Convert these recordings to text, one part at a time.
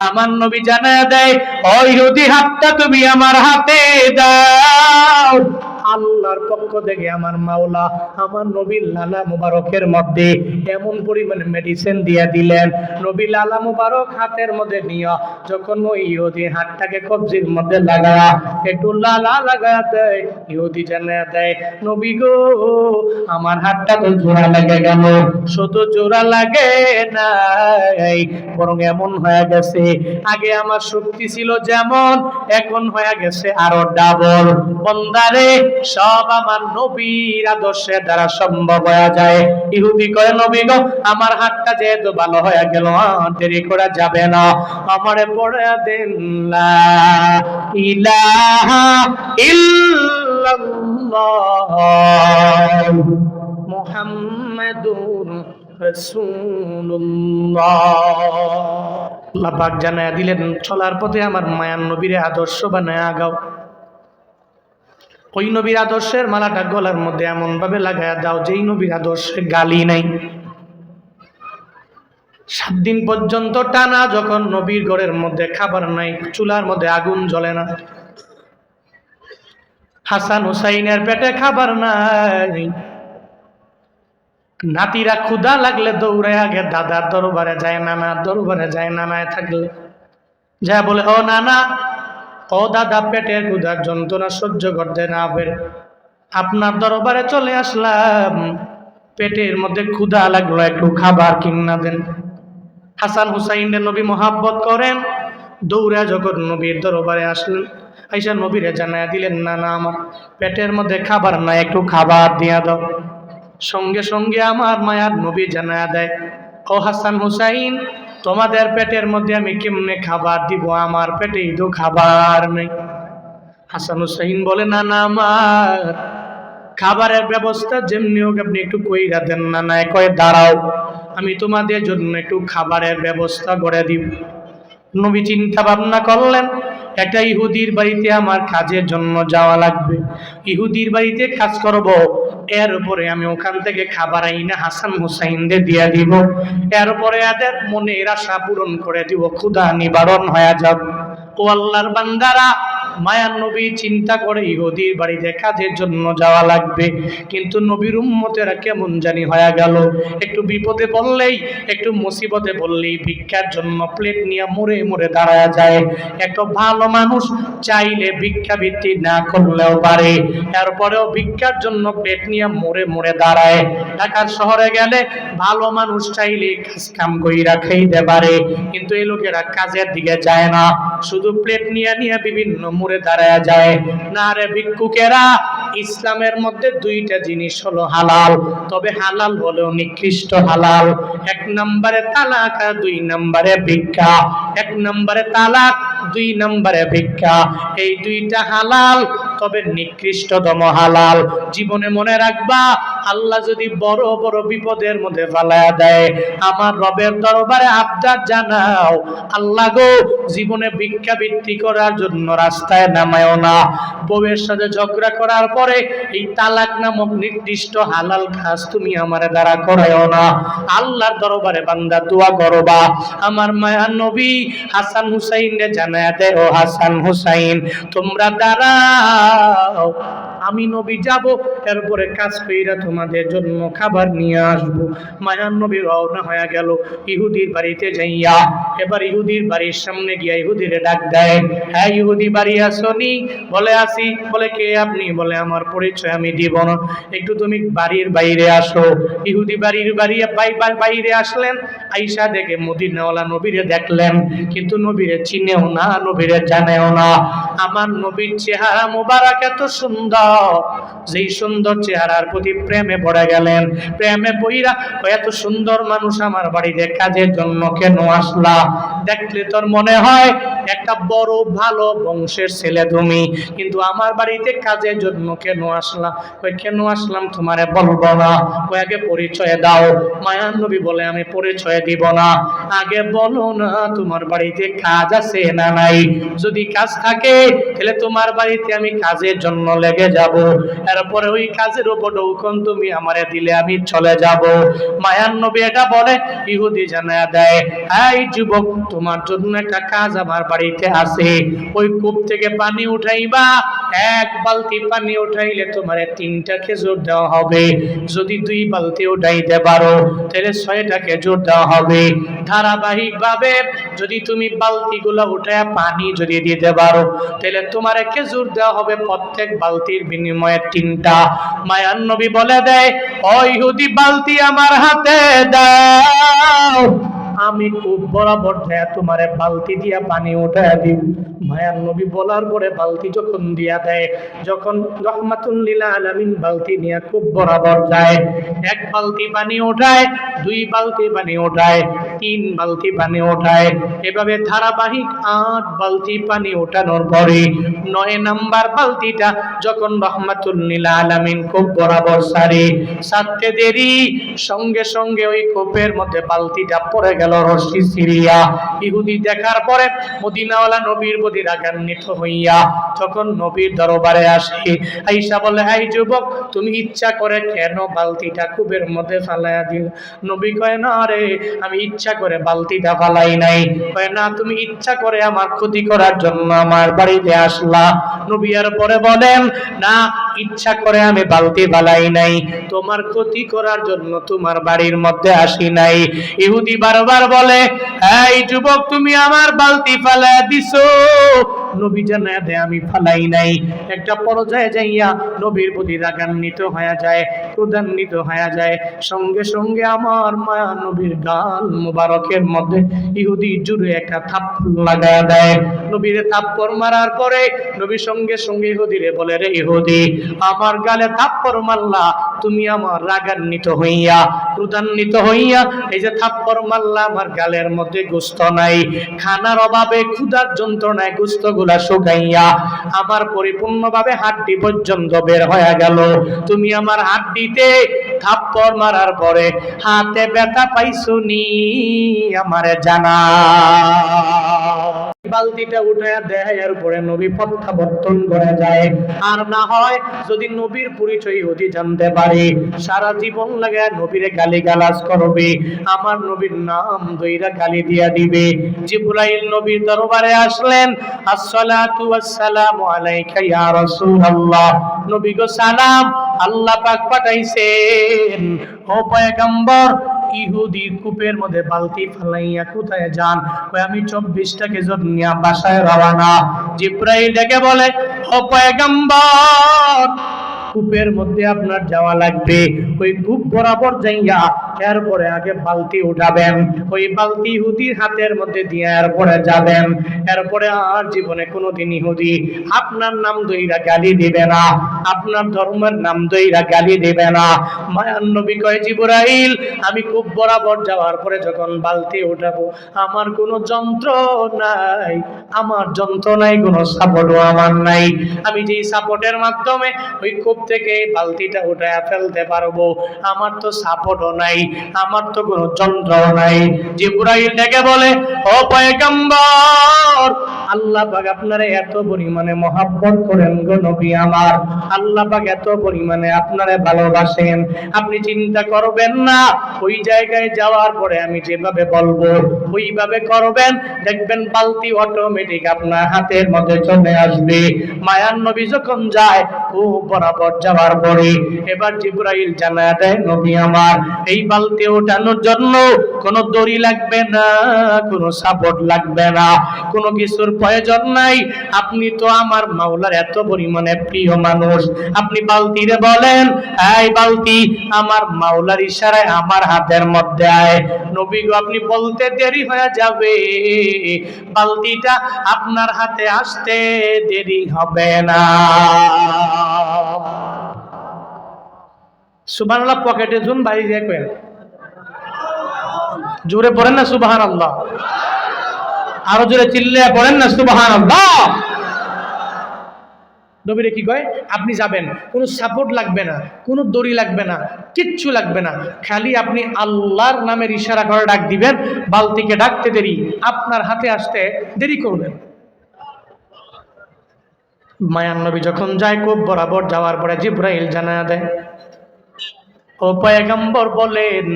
আমার নবী জানায়া দেয়, ও ইহুদি, হাতটা তুমি আমার হাতে দাও। আল্লাহর পক্ষ থেকে আমার মাওলা আমার নবীর লালা মুবারকের মধ্যে এমন পরিমাণে মেডিসিন দিয়ে দিলেন, নবী লালা মুবারক হাতের মধ্যে নিয়ে যখন ওই ইহুদি হাতটাকে কবজির মধ্যে লাগায়া একটু লালা লাগায়া দেয়, ইহুদি জানায়া দেয়, নবী গো, আমার হাতটা তো জোড়া লেগে গেল। শুধু জোড়া লাগে নাই, বরং এমন হয়ে গেছে, আগে আমার শক্তি ছিল যেমন, এখন হয়ে গেছে আরো ডাবল। বন্দারে, সব আমার নবীর আদর্শের দ্বারা সম্ভব হয়ে যায়। ইহুদি কয়, নবী গো, আমার হাতটা যেহেতু ভালো হয়ে গেল, দেরি করা যাবে না, আমারে পড়ে দেন লা ইলাহা ইল্লাল্লাহ মুহাম্মাদুর রাসূলুল্লাহ। আল্লাহ পাক জানায়া দিলেন, চলার পথে আমার মায়ার নবীর আদর্শ বানায় আগাও। ওই নবীর আদর্শের মালাটা গলার মধ্যে এমন ভাবে লাগায়া দাও যেই নবীর আদর্শে গালি নাই। 7 দিন পর্যন্ত টানা যখন নবীর ঘরের মধ্যে খাবার নাই, চুলার মধ্যে আগুন জ্বলে না, হাসান হুসাইনের পেটে খাবার নাই, নাতিরা ক্ষুধা লাগলে দৌড়ে আগে দাদার দরবারে যায়, নানার দরবারে যায়, নানায় থাকলে যা বলে, ও নানা, ও দাদা, পেটের ক্ষুধার যন্ত্রণা সহ্য করতে না পেরে আপনার দরবারে চলে আসলাম, পেটের মধ্যে ক্ষুধা লাগলো, একটু খাবার কিনা দেন। হাসান হুসাইনের নবী মোহাব্বত করেন, দৌড়া যখন নবীর দরবারে আসলেন, আইসা নবীরে জানায়া দিলেন, না না, আমার পেটের মধ্যে খাবার নাই, একটু খাবার দিয়া দাও। সঙ্গে সঙ্গে আমার মায়ার নবী জানায়া দেয়, ও হাসান হুসাইন, তোমাদের পেটের মধ্যে আমি কেমনে খাবার দিব, আমার পেটেই তো খাবার নেই। হাসান হুসাইন বলে, না না, আমার খাবারের ব্যবস্থা যেমনি হোক আপনি একটু কইরা দেন না। না, কয়ে দাঁড়াও, আমি তোমাদের জন্য একটু খাবারের ব্যবস্থা করে দিব। নবী চিন্তা ভাবনা করলেন, একটা ইহুদির বাড়িতে আমার কাজের জন্য যাওয়া লাগবে, ইহুদির বাড়িতে কাজ করব, এর উপরে আমি ওখান থেকে খাবার আইনা হাসান হুসাইনদের দিয়া দিব, এরপরে এদের মনের আশা পূরণ করে দিব, ক্ষুধা নিবারণ হয়ে যাবে। ও আল্লাহর বান্দারা, মায়ার নবী চিন্তা করে ইহুদির বাড়িতে কাজের জন্য যাওয়া লাগবে, কিন্তু নবীর উম্মতেরা কেমন জানি হয়ে গেল, একটু বিপদে পড়লেই, একটু মুসিবতে পড়লেই ভিক্ষার জন্য প্লেট নিয়ে মরে মরে দাঁড়ায় যায়। একটা ভালো মানুষ চাইলে ভিক্ষাবৃত্তি না করলেও পারে, এরপরেও ভিক্ষার জন্য প্লেট নিয়ে মরে মরে দাঁড়ায়। ঢাকার শহরে গেলে ভালো মানুষ চাইলে কাজ কাম কইরা খাইতে পারে, কিন্তু এই লোকেরা কাজের দিকে যায় না, শুধু প্লেট নিয়ে নিয়ে বিভিন্ন মোড়ে দাঁড়ায় যায়। না রে ভিক্ষুকেরা, ইসলামের মধ্যে 2টা জিনিস হলো হালাল, তবে হালাল হলেও নিকৃষ্ট হালাল। 1 নম্বরে তালাক আর 2 নম্বরে ভিক্ষা। 1 নম্বরে তালাক, 2 নম্বরে ভিক্ষা, এই 2টা হালাল, তবে নিকৃষ্টতম হালাল। জীবনে মনে রাখবা, আল্লাহ যদি বড় বড় বিপদের মধ্যে ফেলায়া দেয়, আমার রবের দরবারে আবদার জানাও, আল্লাহ গো, জীবনে ভিক্ষাবৃত্তি করার জন্য রাস্তায় নামায়ও না, বউয়ের সাথে ঝগড়া করার পরে এই তালাক নামক নির্দিষ্ট হালাল কাজ তুমি আমার দ্বারা করায়ও না। আল্লাহর দরবারে বান্দা দোয়া করবা। আমার মায়ার নবী হাসান হুসাইনকে জানায়া দেয়, ও হাসান হুসাইন, তোমরা দাঁড়াও, আমি নবী যাব, এরপরে কাজ কইরা তোমাদের জন্য খাবার নিয়ে আসবো। মায়ার নবী রওনা হয়ে গেল ইহুদির বাড়িতে যাইয়া। এবার ইহুদির বাড়ির সামনে গিয়া ইহুদিরে ডাক দেয়, হ্যাঁ ইহুদি, বাড়ি আসনি? বলে আসি। বলে কে আপনি? বলে আমার পরিচয় আমি দিব না, একটু তুমি বাড়ির বাইরে আসো। ইহুদি বাড়ির বাইরে আসলেন, আইসা দেখে মদিনাওয়ালা নবীরে দেখলেন, কিন্তু নবীরে চিনেও না, নবীরে জানেও না। আমার নবীর চেহারা মুবারক এত সুন্দর, যেই সুন্দর চেহারার প্রতি প্রেমে পড়ে গেলেন। প্রেমে পইরা, এত সুন্দর মানুষ আমার বাড়িতে কাজের জন্য কেন আসলা? দেখলে তোর মনে হয় একটা বড় ভালো বংশের ছেলে তুমি, কিন্তু আমার বাড়িতে কাজের জন্য কেন আসলা? কই কেন আসলাম তোমারে বলবো না, কই আগে পরিচয় দাও। মায়ার নবী বলে, আমি পরিচয় দিব না, আগে বলো না তোমার বাড়িতে কাজ আছে না নাই? যদি কাজ থাকে তাহলে তোমার বাড়িতে আমি কাজের জন্য লেগে যাব, এরপরে ওই কাজের উপর হুকুম তুমি আমারে দিলে আমি চলে যাব। মায়ার নবী এটা বলে, ইহুদি জানায়া দেয়, এই যুবক, তোমার জন্য একটা কাজ আমার বাড়িতে আছে। ওই কূপ থেকে পানি উঠাইবা, এক বালতি পানি উঠাইলে তোমার 3টা খেজুর দেওয়া হবে। যদি 2 বালতি উঠাইতে পারো তাহলে 6টা খেজুর দেওয়া হবে। ধারাবাহিক ভাবে যদি তুমি বালতিগুলো উঠায় পানি যদি দিতে পারো তাহলে তোমার খেজুর দেওয়া হবে প্রত্যেক বালতির বিনিময়ে 3টা। মায়ার নবী বলে দেয়, ও ইহুদি, বালতি আমার হাতে দাও, আমি খুব বরাবর তোমারে বালতি দিয়া পানি উঠায় দিব। মায়ার নবী বলার পরে বালতি যখন দিয়া দেয়, যখন রহমাতুল লিল আলামিন বালতি নিয়ে খুব বরাবর যায়, 1 বালতি পানি ওঠায়, 2 বালতি পানি ওঠায়, 3 বালতি পানি ওঠায়, এভাবে ধারাবাহিক 8 বালতি পানি ওঠানোর পরে 9 নাম্বার বালতিটা যখন রহমাতুল লিল আলামিন খুব বরাবর সারতে দেরি, সঙ্গে সঙ্গে ওই কূপের মধ্যে বালতিটা পড়ে গেল রশি ছিঁড়িয়া। ইহুদি দেখার পরে মদিনাওয়ালা নবীর প্রতি রাগান্বিত হইয়া যখন নবীর দরবারে আসে, আয়েশা বলে, এই যুবক, তুমি ইচ্ছা করে কেন বালতিটা কূপের মধ্যে ফালাইয়া দিল? নবী কয়, না রে, আমি ইচ্ছা করে বালতিটা ফালাই নাই। কয়, না, তুমি ইচ্ছা করে আমার ক্ষতি করার জন্য আমার বাড়িতে আসলা। নবী আর পরে বলেন, না, ইচ্ছা করে আমি বালতি ফালাই নাই, তোমার ক্ষতি করার জন্য তোমার বাড়ির মধ্যে আসি নাই। ইহুদি বারবার বলে, এই যুবক, তুমি আমার বালতি ফালাইয়া দিছো। নবী জানায় দেয় আমি ফালাই নাই। একটা পর্যায়ে যাইয়া নবীর প্রতি রাগান্বিত হয়ে যায়, ক্রোধান্বিত হয়ে যায়। সঙ্গে সঙ্গে আমার মায়া নবীর গাল মুবারকের মধ্যে ইহুদি জুড়ে একটা থাপ্পড় লাগায় দেয়। নবীর থাপ্পড় মারার পরে নবী সঙ্গে সঙ্গে ইহুদিরে বলে, রে ইহুদি, আমার গালে থাপ্পড় মারলা, তুমি আমার রাগান্বিত হইয়া, ক্রোধান্বিত হইয়া এই যে থাপ্পড় মারলা, আমার গালের মধ্যে গোশত নাই, খানার অভাবে ক্ষুধার যন্ত্রণায় গোশতগুলা শুকাইয়া আমার পরিপূর্ণভাবে হাড্ডি পর্যন্ত বের হয়ে গেল। তুমি আমার হাড্ডিতে থাপ্পড় মারার পরে হাতে ব্যথা পাইছো নি আমারে জানা। বালতিটা উঠায় দেয়, এর পরে নবী প্রত্যাবর্তন করে যায়। আর না হয় যদি নবীর পরিচয় ইহুদি জানতে পারে, সারা জীবন লাগে নবীরে গালিগালাজ করবে, আমার নবীর নাম দইরা গালি দিয়া দিবে। জিবরাইল নবীর দরবারে আসলেন, আসসালাতু ওয়াসসালামু আলাইকা ইয়া রাসূলুল্লাহ। নবী গো সালাম, আল্লাহ পাক পাঠাইছেন। ও পয়গম্বর, ইহুদির কূপের মধ্যে বালতি ফালাইয়া কোথায় যান? কই, আমি 24টা খেজুর নিয়ে বাসায় রওনা। জিবরাইল ডেকে বলে, ও পয়গম্বর, কূপের মধ্যে আপনার যাওয়া লাগবে। ওই কূপ বরাবর যাইয়া এরপরে আগে বালতি উঠাবেন, ওই বালতি ইহুদির হাতের মধ্যে দিয়ে এরপরে যাবেন। এরপরে আর জীবনে কোনোদিন ইহুদি আপনার নাম দইরা গালি দিবে না, আপনার ধর্মের নাম দইরা গালি দিবে না। মায়ার নবী কয়, জিবরাইল, আমি খুব বরাবর যাওয়ার পরে যখন বালতি উঠাবো, আমার কোনো যন্ত্র নাই, আমার যন্ত্র নাই, কোনো সাপোর্টও আমার নাই। আমি যেই সাপোর্টের মাধ্যমে ওই কূপ থেকে বালতিটা উঠায় ফেলতে পারবো, আমার তো সাপোর্টও নাই, আমার তো কোনো যন্ত্রও নাই। জিবরাইল ডেকে বলে, ও পয়গম্বর, আল্লাহ পাক আপনারে এত পরিমাণে মহব্বত করেন গো নবী আমার, আল্লাহ পাক এত পরিমাণে আপনারে ভালোবাসেন, আপনি চিন্তা করবেন না। ওই জায়গায় যাওয়ার পরে আমি যেভাবে বলবো ওইভাবে করবেন, দেখবেন বালতি অটোমেটিক আপনার হাতের মধ্যে চলে আসবে। মায়ার নবী যখন যায়, ও বরাবর যাওয়ার পরে এবার জিবরাইল জানায় দেয়, নবী আমার, এই বালতি ওঠানোর জন্য কোনো দড়ি লাগবে না, কোনো সাপোর্ট লাগবে না, কোনো কিছুর প্রয়োজন নাই। আপনি তো আমার মাওলার এত পরিমাণে প্রিয় মানুষ, আপনি বালতিরে বলেন, এই বালতি আমার মাওলার ইশারায় আমার হাতের মধ্যে আয়। নবী গো, আপনি বলতে দেরি হয়ে যাবে, বালতিটা আপনার হাতে আসতে দেরি হবে না। সুবহানাল্লাহ। পকেটে জুন বাইরে দিয়ে কয়েন, জোরে পড়েন না সুবহানাল্লাহ, আরো জোরে চিল্লিয়ে পড়েন না সুবহানাল্লাহ। নবীরে কি কয়, আপনি যাবেন, কোনো সাপোর্ট লাগবে না, কোনো দড়ি লাগবে না, কিচ্ছু লাগবে না, খালি আপনি আল্লাহর নামের ইশারা করে ডাক দিবেন, বালতিকে ডাকতে দেরি, আপনার হাতে আসতে দেরি করবেন। মায়ার নবী যখন যায়, কূপ বরাবর যাওয়ার পরে জিবরাইল জানায়া দেয়, ও পয়গম্বর বলেন,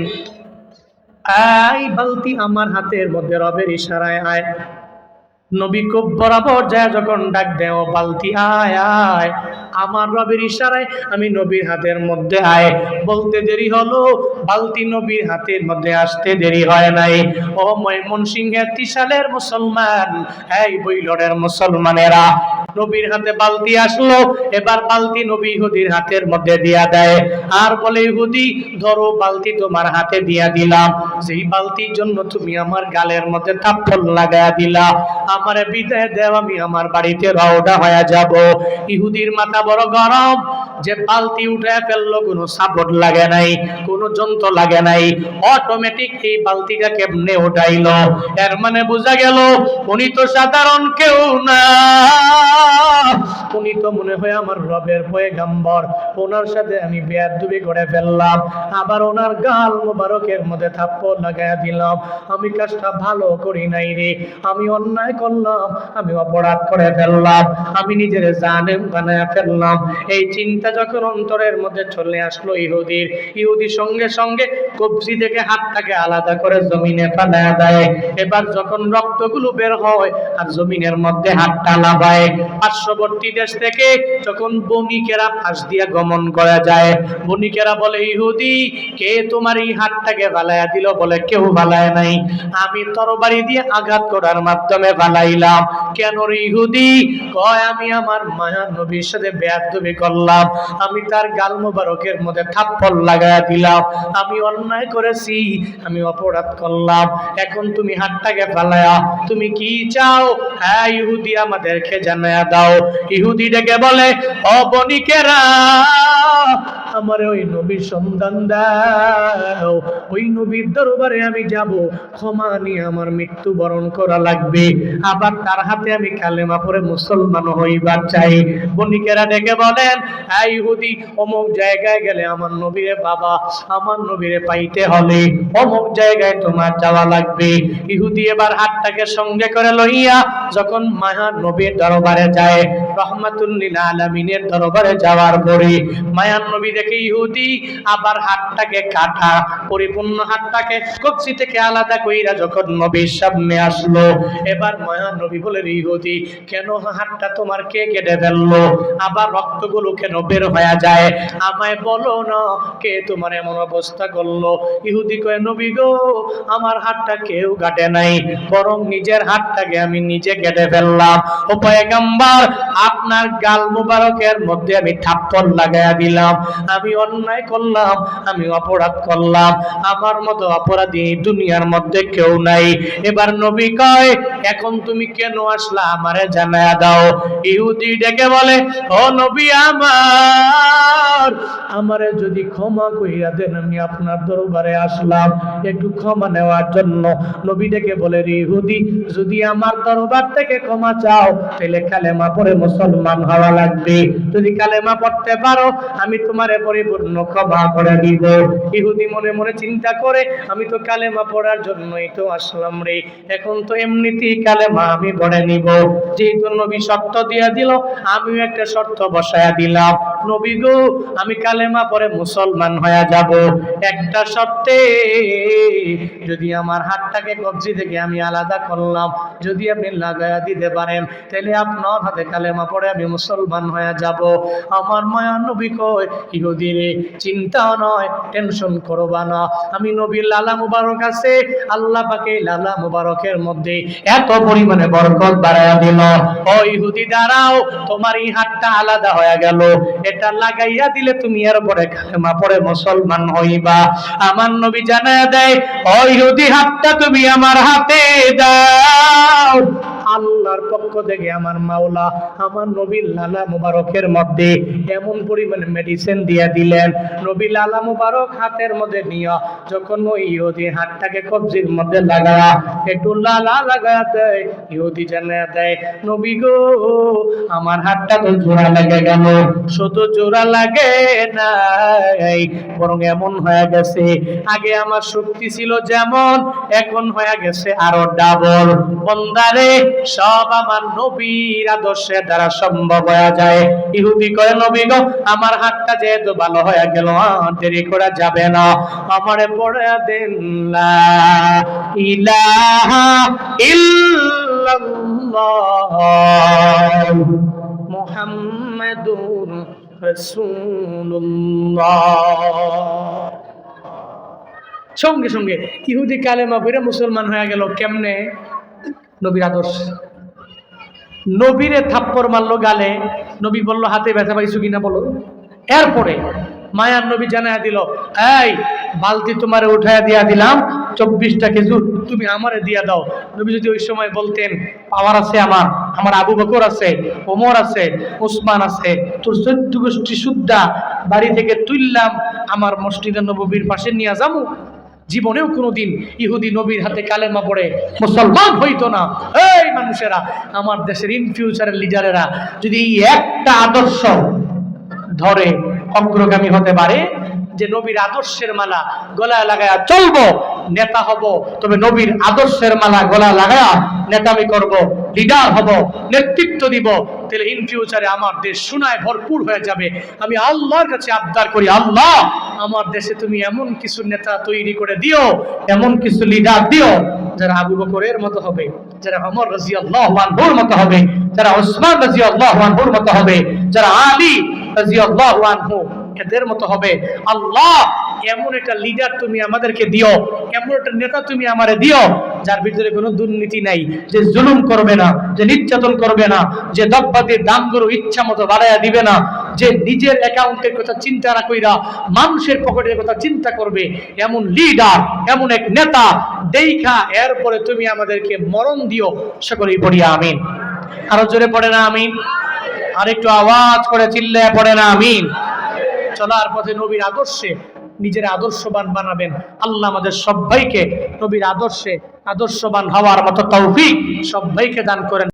এই বালতি আমার হাতের মধ্যে, রবের ইশারায় আয়। নবী খুব বরাবর যায় যখন ডাক দেয়, ও বালতি আয় আয়, আমার রবের ইশারায় আমি নবীর হাতের মধ্যে আয়। বলতে দেরি হলো, বালতি নবীর হাতের মধ্যে আসতে দেরি হয় নাই। ও ময়মনসিংহের ত্রিশালের মুসলমান, এই বৈলরের মুসলমানেরা, নবীর হাতে বালতি আসলো, এবার বালতি নবী ইহুদির হাতের মধ্যে দিয়া দেয়, আর বলে, ইহুদি ধরো বালতি তোমার হাতে দিয়া দিলাম, যেই বালতির জন্য তুমি আমার গালের মধ্যে থাপ্পড় লাগায়া দিলা, আমারে বিদায় দেও, আমি আমার বাড়িতে রওনা হয়ে যাব। ইহুদির মাথা বড় গরম, যে বালতি উঠে ফেললো, কোনো সাপোর্ট লাগে নাই, কোনো যন্ত্র লাগে নাই, অটোমেটিক এই বালতিটা কেমনে উঠাইলো। এর মানে বোঝা গেল উনি তো সাধারণ কেউ না, উনি তো মনে হয় আমার রবের পয়গম্বর। ওনার সাথে আমি বেয়াদবি করে ফেললাম, আবার ওনার গাল মোবারকের মধ্যে থাপ্পড় লাগায়া দিলাম। আমি কাজটা ভালো করি নাই রে, আমি অন্যায় করলাম, আমি অপরাধ করে ফেললাম, আমি নিজের জালেম বানায় ফেললাম। এই চিন্তা যখন অন্তরের মধ্যে চলে আসলো ইহুদির, ইহুদি সঙ্গে সঙ্গে কবজি থেকে হাতটাকে আলাদা করে জমিনে ফেলায়া দেয়। এবার যখন রক্তগুলো বের হয় আর জমিনের মধ্যে হাতটা লাফায়, পার্শ্ববর্তী দেশ থেকে যখন বণিকেরা পাশ দিয়ে গমন করা যায়, বণিকেরা বলে, ইহুদি কে তোমার এই হাতটাকে ফালাইয়া দিল? বলে, কেউ ফালায় নাই, আমি তরবারি দিয়ে আঘাত করার মাধ্যমে ফালাইলাম। কেন রে ইহুদি? কয়, আমি আমার মায়া নবীর সাথে বেয়াদবি করলাম, আমি তার গাল মোবারকের মধ্যে থাপ্পড় লাগায়া দিলাম, আমি অন্যায় করেছি, আমি অপরাধ করলাম, এখন তুমি হাতটাকে ফালায়া তুমি কি চাও? হ্যাঁ ইহুদি, আমাদেরকে জানায়া দাও। ইহুদি ডেকে বলে, ও বণিকেরা, আমার ওই নবীর সন্ধান দাও, ওই নবীর দরবারে আমি যাব, ক্ষমা নিয়ে আমার মৃত্যু বরণ করা লাগবে, আবার তার হাতে আমি কালেমা পড়ে মুসলমান হইবার চাই। বণিকেরা ডেকে বলেন, হ্যাঁ ইহুদি, অমুক জায়গায় গেলে আমার নবীরে বাবা, আমার নবীরে পাইতে হলে অমুক জায়গায় তোমার যাওয়া লাগবে। ইহুদি এবার হাতটাকে সঙ্গে করে লইয়া যখন মায়ার নবীর দরবারে যায়, রহমাতুল লিল আলামিনের দরবারে যাওয়ার পরে মায়ার নবী দেখে ইহুদি আবার হাতটাকে কাটা, পরিপূর্ণ হাতটাকে কবজি থেকে আলাদা কইরা যখন নবীর সামনে আসলো, এবার মায়ার নবী বলেন, ইহুদি কেন হাতটা তোমার কে কেটে ফেললো? আবার রক্তগুলো কেন বের হয়ে যায়? আমায় বলো না, কে তোমার এমন অবস্থা করলো? ইহুদি কয়, নবী গো, আমার হাতটা কেউ কাটে নাই, বরং নিজের হাতটাকে আমি নিজে কেটে ফেললাম। ও পয়গম্বর, আপনার গাল মুবারকের মধ্যে আমি থাপ্পড় লাগায়া দিলাম, আমি অন্যায় করলাম, আমি অপরাধ করলাম, আমার মতো অপরাধী দুনিয়ার মধ্যে কেউ নাই। এবার নবী কয়, এখন তুমি কেন আসলা আমারে জানায়া দাও। ইহুদি ডেকে বলে, ও নবী আমার, আমারে যদি ক্ষমা কইরা দেন, আমি আপনার দরবারে আসলাম একটু ক্ষমা নেওয়ার জন্য। নবী ডেকে বলে, ইহুদি যদি আমার দরবার থেকে ক্ষমা চাও, তাহলে কালেমা পড়ে মুসলমান হওয়া লাগবে, যদি কালেমা পড়তে পারো আমি তোমারে পরিপূর্ণ ক্ষমা করে দিব। ইহুদি মনে মনে চিন্তা করে, আমি তো কালেমা পড়ার জন্যই তো আসলাম রে, এখন তো এমনিতেই কালেমা আমি পড়ে নিব। যেহেতু নবী শর্ত দিয়া দিল, আমিও একটা শর্ত বসায়া দিলাম, নবী গো, আমি কালেমা পড়ে মুসলমান হয়ে যাব, একটা শর্তে, যদি আমার হাতটাকে কবজি থেকে আমি আলাদা করলাম, যদি আপনি লাগায়া দিতে পারেন, তাহলে আপনার হাতে কালেমা পড়ে আমি মুসলমান হয়ে যাব। আমার মায়া নবী কয়, ইহুদি রে, চিন্তা নয়, টেনশন করবা না, আমি নবীর লালা মুবারক আছে, আল্লাহ পাকে লালা মুবারকের মধ্যে এত পরিমাণে বরকত বাড়ায়া দিল। ও ইহুদি দাঁড়াও, তোমার এই হাতটা আলাদা হয়ে গেল, এটা লাগাইয়া দিলে তুমি এর পরে কালেমা পড়ে মুসলমান হইবা। আমার নবী জানায়া দেয়, ও ইহুদি, হাতটা তুমি আমার হাতে দাও। আল্লাহর পক্ষ থেকে আমার মাওলা আমার নবীর লালা মুবারকের মধ্যে এমন পরিমাণে মেডিসিন দিয়া দিলেন, নবী লালা মুবারক হাতের মধ্যে নিয়া যখন ওই ইহুদি হাতটাকে কবজির মধ্যে লাগায়া একটু লালা লাগায়া দেয়, ইহুদি জানায়া দেয়, নবী গো, আমার হাতটা তো জোড়া লেগে গেল, শুধু জোড়া লাগে নাই, বরং এমন হয়ে গেছে, আগে আমার শক্তি ছিল যেমন, এখন হয়ে গেছে আরো ডাবল। বন্দারে, সব সব আমার নবীর আদর্শে দ্বারা সম্ভব হয়ে যায়। ইহুদি কয় নবী গো আমার হাতটা যেহেতু ভালো হয়ে গেল, আর দেরি করা যাবে না, আমারে পড়ে দেন লা ইলাহা ইল্লাল্লাহ মুহাম্মাদুর রাসূলুল্লাহ। সঙ্গে সঙ্গে ইহুদি কালেমা পড়ে মুসলমান হয়ে গেল। কেমনে? নবীর আদর্শ। নবীরে থাপ্পড় মারলো গালে, নবী বলল হাতে ব্যথা পাইছো কিনা বলো। এরপরে মায়ার নবী জানায়া দিল, এই বালতি তোমারে উঠায়া দিয়া দিলাম, 24টা খেজুর তুমি আমারে দিয়া দাও। নবী যদি ওই সময় বলতেন পাওয়ার আছে আমার, আমার আবু বকর আছে, ওমর আছে, ওসমান আছে, তোর 14 গোষ্ঠী সুদ্ধা বাড়ি থেকে তুললাম, আমার মসজিদে নববীর পাশে নিয়ে যাবো, জীবনেও কোনোদিন ইহুদি নবীর হাতে কালেমা পড়ে মুসলমান হইতো না। এই মানুষেরা, আমার দেশের ইন ফিউচারের লিডারেরা যদি এই একটা আদর্শ ধরে অগ্রগামী হতে পারে, যে নবীর আদর্শের মালা গলায় লাগায়া চলবো, নেতা হব, তবে নবীর আদর্শের মালা গলায় লাগায়া নেতামি করব, লিডার হব, নেতৃত্ব দিব, তাহলে ইন ফিউচারে আমার দেশ সোনায় ভরপুর হয়ে যাবে। আমি আল্লাহর কাছে আবদার করি, আল্লাহ আমার দেশে তুমি এমন কিছু নেতা তৈরি করে দিও, এমন কিছু লিডার দিও যারা আবু বকরের মতো হবে, যারা ওমর রাদিয়াল্লাহু আনহুর মতো হবে, যারা ওসমান রাদিয়াল্লাহু আনহুর মতো হবে, যারা আলী রাদিয়াল্লাহু আনহু এদের মতো হবে। আল্লাহ এমন একটা লিডার তুমি আমাদেরকে দিও, এমন একটা নেতা তুমি আমারে দিও যার ভিতরে কোনো দুর্নীতি নাই, যে জুলুম করবে না, যে নির্যাতন করবে না, যে দ্রব্যের দামগুলো ইচ্ছা মতো বাড়াইয়া দিবে না, যে নিজের অ্যাকাউন্টের কথা চিন্তা না কইরা মানুষের পকেটের কথা চিন্তা করবে, এমন লিডার, এমন এক নেতা দেখা এরপরে তুমি আমাদেরকে মরণ দিও। সকলেই পড়ি আমিন। আরো জোরে পড়ে না আমিন? আর একটু আওয়াজ করে চিল্লায় পড়ে না আমিন? চলার পথে নবীর আদর্শে নিজের আদর্শবান বানাবেন। আল্লাহ আমাদের সবাইকে নবীর আদর্শে আদর্শবান হওয়ার মতো তৌফিক সবাইকে দান করেন।